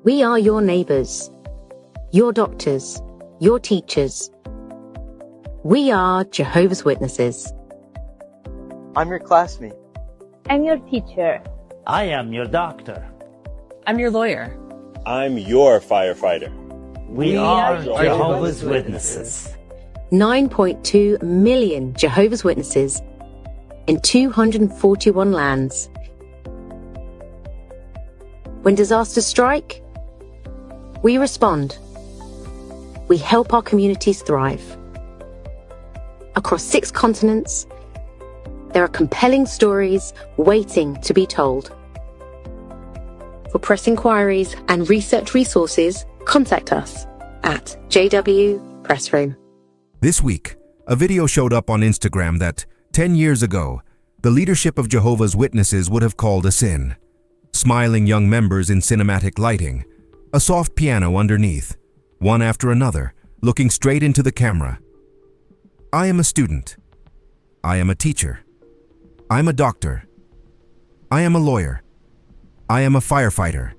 We are your neighbors, your doctors, your teachers. We are Jehovah's Witnesses. I'm your classmate. I'm your teacher. I am your doctor. I'm your lawyer. I'm your firefighter. We are Jehovah's Witnesses. 9.2 million Jehovah's Witnesses in 241 lands. When disasters strike, we respond. We help our communities thrive. Across 6 continents, there are compelling stories waiting to be told. For press inquiries and research resources, contact us at JW Pressroom. This week, a video showed up on Instagram that, 10 years ago, the leadership of Jehovah's Witnesses would have called a sin. Smiling young members in cinematic lighting, a soft piano underneath, one after another, looking straight into the camera. I am a student. I am a teacher. I'm a doctor. I am a lawyer. I am a firefighter.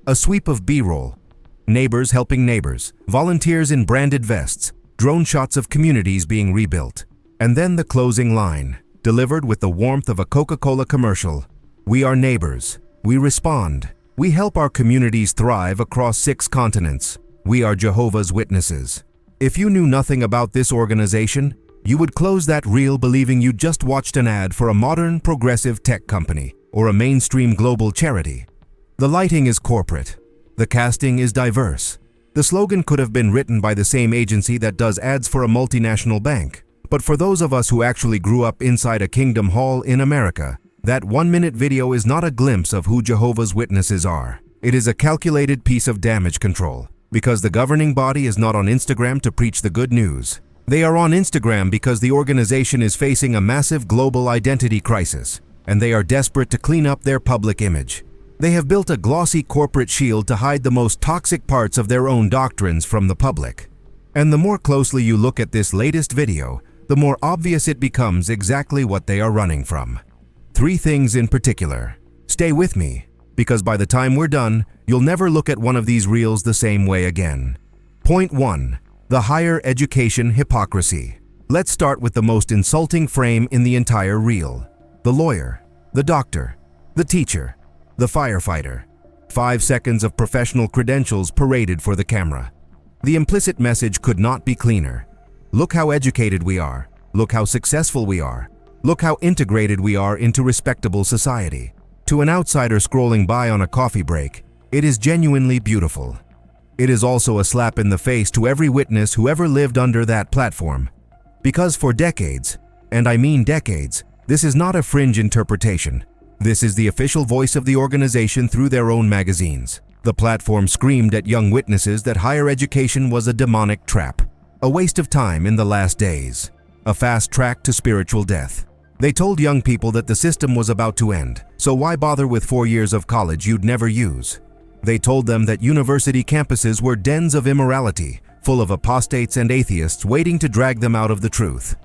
A sweep of B-roll, neighbors helping neighbors, volunteers in branded vests, drone shots of communities being rebuilt, and then the closing line, delivered with the warmth of a Coca-Cola commercial. We are neighbors. We respond. We help our communities thrive across 6 continents. We are Jehovah's Witnesses. If you knew nothing about this organization, you would close that reel believing you just watched an ad for a modern, progressive tech company or a mainstream global charity. The lighting is corporate. The casting is diverse. The slogan could have been written by the same agency that does ads for a multinational bank. But for those of us who actually grew up inside a Kingdom Hall in America, that 1-minute video is not a glimpse of who Jehovah's Witnesses are. It is a calculated piece of damage control, because the governing body is not on Instagram to preach the good news. They are on Instagram because the organization is facing a massive global identity crisis, and they are desperate to clean up their public image. They have built a glossy corporate shield to hide the most toxic parts of their own doctrines from the public. And the more closely you look at this latest video, the more obvious it becomes exactly what they are running from. 3 things in particular. Stay with me, because by the time we're done, you'll never look at one of these reels the same way again. Point 1. The higher education hypocrisy. Let's start with the most insulting frame in the entire reel. The lawyer, the doctor, the teacher, the firefighter. 5 seconds of professional credentials paraded for the camera. The implicit message could not be cleaner. Look how educated we are. Look how successful we are. Look how integrated we are into respectable society. To an outsider scrolling by on a coffee break, it is genuinely beautiful. It is also a slap in the face to every witness who ever lived under that platform. Because for decades, and I mean decades, this is not a fringe interpretation. This is the official voice of the organization through their own magazines. The platform screamed at young witnesses that higher education was a demonic trap, a waste of time in the last days, a fast track to spiritual death. They told young people that the system was about to end, so why bother with 4 years of college you'd never use? They told them that university campuses were dens of immorality, full of apostates and atheists waiting to drag them out of the truth.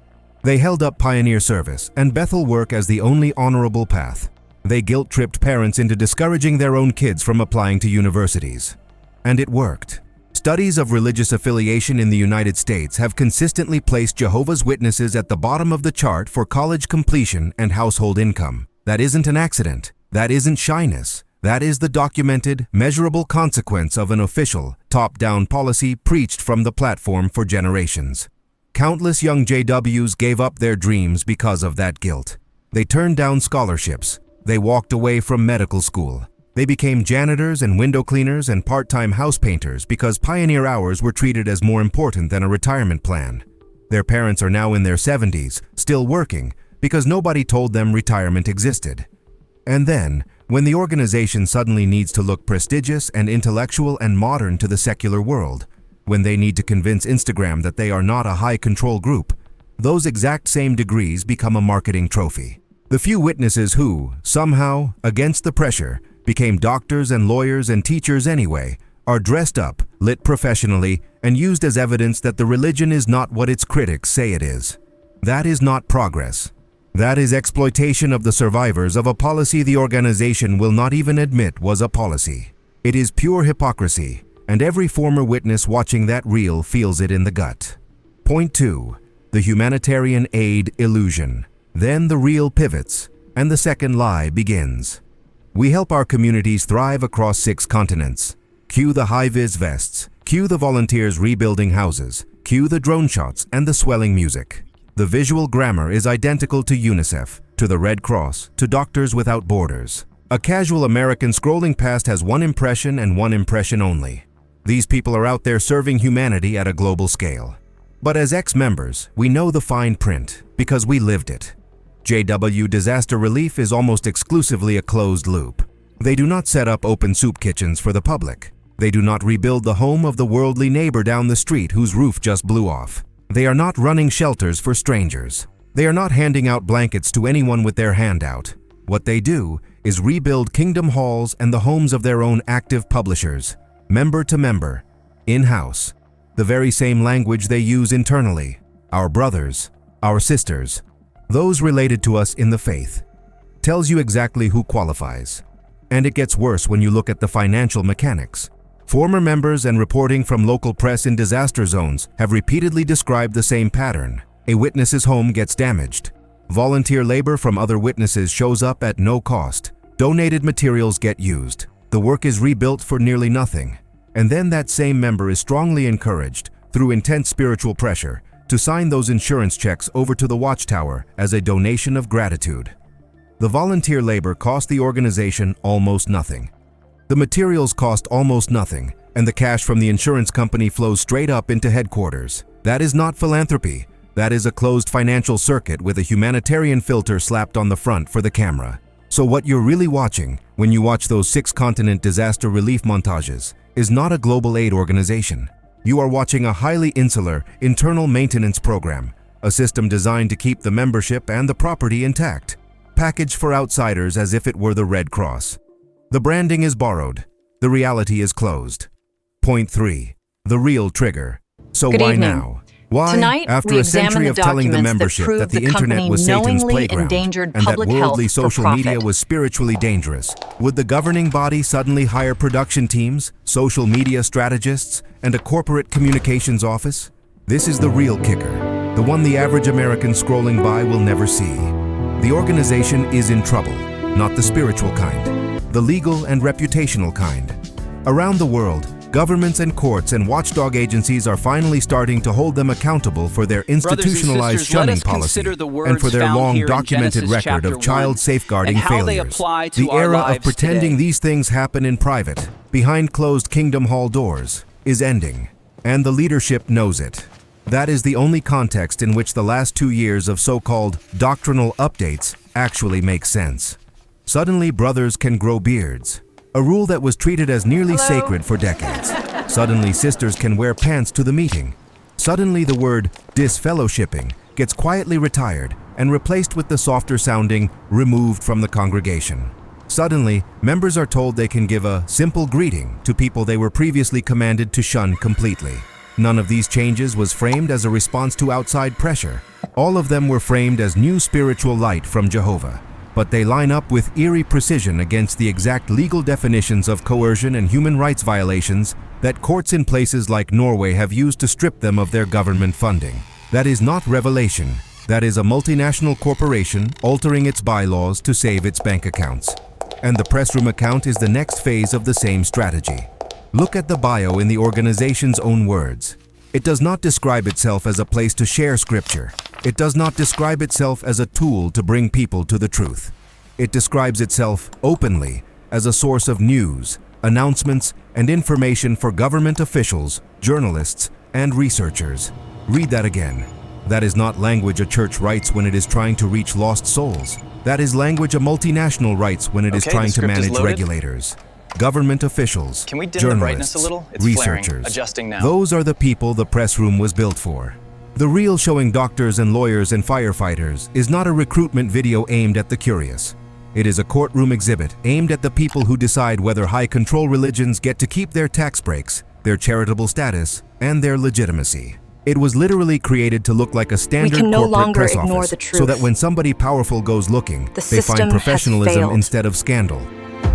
They held up pioneer service and Bethel work as the only honorable path. They guilt-tripped parents into discouraging their own kids from applying to universities. And it worked. Studies of religious affiliation in the United States have consistently placed Jehovah's Witnesses at the bottom of the chart for college completion and household income. That isn't an accident. That isn't shyness. That is the documented, measurable consequence of an official, top-down policy preached from the platform for generations. Countless young JWs gave up their dreams because of that guilt. They turned down scholarships. They walked away from medical school. They became janitors and window cleaners and part-time house painters because pioneer hours were treated as more important than a retirement plan. Their parents are now in their 70s, still working, because nobody told them retirement existed. And then, when the organization suddenly needs to look prestigious and intellectual and modern to the secular world, when they need to convince Instagram that they are not a high-control group, those exact same degrees become a marketing trophy. The few witnesses who, somehow, against the pressure, became doctors and lawyers and teachers anyway, are dressed up, lit professionally, and used as evidence that the religion is not what its critics say it is. That is not progress. That is exploitation of the survivors of a policy the organization will not even admit was a policy. It is pure hypocrisy, and every former witness watching that reel feels it in the gut. Point 2. The humanitarian aid illusion. Then the reel pivots, and the second lie begins. We help our communities thrive across 6 continents. Cue the high-vis vests, cue the volunteers rebuilding houses, cue the drone shots and the swelling music. The visual grammar is identical to UNICEF, to the Red Cross, to Doctors Without Borders. A casual American scrolling past has one impression and one impression only. These people are out there serving humanity at a global scale. But as ex-members, we know the fine print because we lived it. JW Disaster Relief is almost exclusively a closed loop. They do not set up open soup kitchens for the public. They do not rebuild the home of the worldly neighbor down the street whose roof just blew off. They are not running shelters for strangers. They are not handing out blankets to anyone with their hand out. What they do is rebuild kingdom halls and the homes of their own active publishers, member to member, in-house. The very same language they use internally. Our brothers, our sisters, those related to us in the faith. Tells you exactly who qualifies. And it gets worse when you look at the financial mechanics. Former members and reporting from local press in disaster zones have repeatedly described the same pattern. A witness's home gets damaged. Volunteer labor from other witnesses shows up at no cost. Donated materials get used. The work is rebuilt for nearly nothing. And then that same member is strongly encouraged, through intense spiritual pressure, to sign those insurance checks over to the Watchtower as a donation of gratitude. The volunteer labor cost the organization almost nothing. The materials cost almost nothing, and the cash from the insurance company flows straight up into headquarters. That is not philanthropy. That is a closed financial circuit with a humanitarian filter slapped on the front for the camera. So what you're really watching when you watch those 6-continent disaster relief montages is not a global aid organization. You are watching a highly insular, internal maintenance program, a system designed to keep the membership and the property intact, packaged for outsiders as if it were the Red Cross. The branding is borrowed. The reality is closed. Point 3. The real trigger. So Good why evening. now? Why, Tonight, after we a century of telling the membership that the internet was Satan's playground and that worldly social media was spiritually dangerous, would the governing body suddenly hire production teams, social media strategists, and a corporate communications office? This is the real kicker, the one the average American scrolling by will never see. The organization is in trouble, not the spiritual kind, the legal and reputational kind. Around the world, governments and courts and watchdog agencies are finally starting to hold them accountable for their institutionalized shunning policy and for their long documented record of child safeguarding failures. The era of pretending these things happen in private, behind closed Kingdom Hall doors, is ending, and the leadership knows it. That is the only context in which the last 2 years of so-called doctrinal updates actually make sense. Suddenly, brothers can grow beards. A rule that was treated as nearly sacred for decades. Suddenly, sisters can wear pants to the meeting. Suddenly, the word disfellowshipping gets quietly retired and replaced with the softer sounding removed from the congregation. Suddenly, members are told they can give a simple greeting to people they were previously commanded to shun completely. None of these changes was framed as a response to outside pressure. All of them were framed as new spiritual light from Jehovah. But they line up with eerie precision against the exact legal definitions of coercion and human rights violations that courts in places like Norway have used to strip them of their government funding. That is not revelation. That is a multinational corporation altering its bylaws to save its bank accounts. And the press room account is the next phase of the same strategy. Look at the bio in the organization's own words. It does not describe itself as a place to share scripture. It does not describe itself as a tool to bring people to the truth. It describes itself openly as a source of news, announcements, and information for government officials, journalists, and researchers. Read that again. That is not language a church writes when it is trying to reach lost souls. That is language a multinational writes when it is trying to manage regulators, government officials, Can we dim the brightness a journalists, little? It's researchers. flaring. Adjusting now. Those are the people the press room was built for. The reel showing doctors and lawyers and firefighters is not a recruitment video aimed at the curious. It is a courtroom exhibit aimed at the people who decide whether high-control religions get to keep their tax breaks, their charitable status, and their legitimacy. It was literally created to look like a standard corporate press office, so that when somebody powerful goes looking, they find professionalism instead of scandal.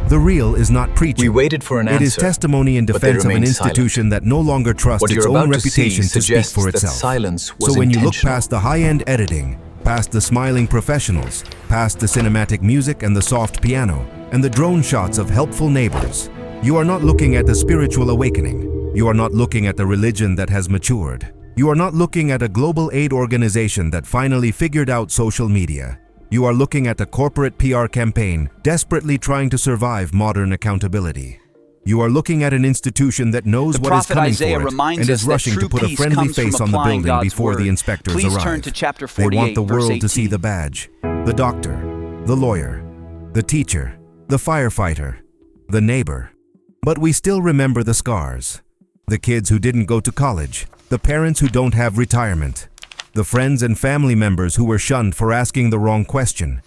The real is not preaching. We waited for an It is answer, testimony in but they defense of an remained institution that no longer trusts What its you're own about to see reputation to speak suggests for that itself. silence was So when you look intentional. past the high-end editing, past the smiling professionals, past the cinematic music and the soft piano, and the drone shots of helpful neighbors, you are not looking at the spiritual awakening. You are not looking at the religion that has matured. You are not looking at a global aid organization that finally figured out social media. You are looking at a corporate PR campaign desperately trying to survive modern accountability. You are looking at an institution that knows The what is prophet coming Isaiah for it reminds and us is that rushing to true put a peace friendly comes from face on the applying building God's before the word. inspectors Please arrive. turn to chapter They want 48, the verse world to see 18. the badge, the doctor, the lawyer, the teacher, the firefighter, the neighbor. But we still remember the scars. The kids who didn't go to college, the parents who don't have retirement, the friends and family members who were shunned for asking the wrong question,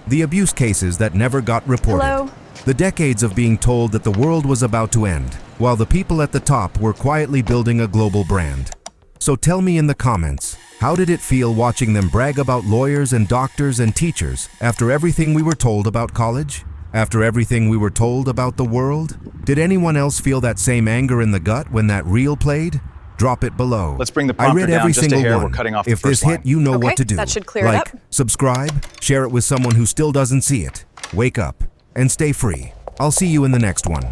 the abuse cases that never got reported, Hello? the decades of being told that the world was about to end, while the people at the top were quietly building a global brand. So tell me in the comments, how did it feel watching them brag about lawyers and doctors and teachers after everything we were told about college? After everything we were told about the world? Did anyone else feel that same anger in the gut when that reel played? Drop it below. Let's bring the I prompter read down every just a single hair. one. We're cutting off the If this first line. hit, you know Okay, what to do. that should clear it like, up. subscribe, share it with someone who still doesn't see it. Wake up and stay free. I'll see you in the next one.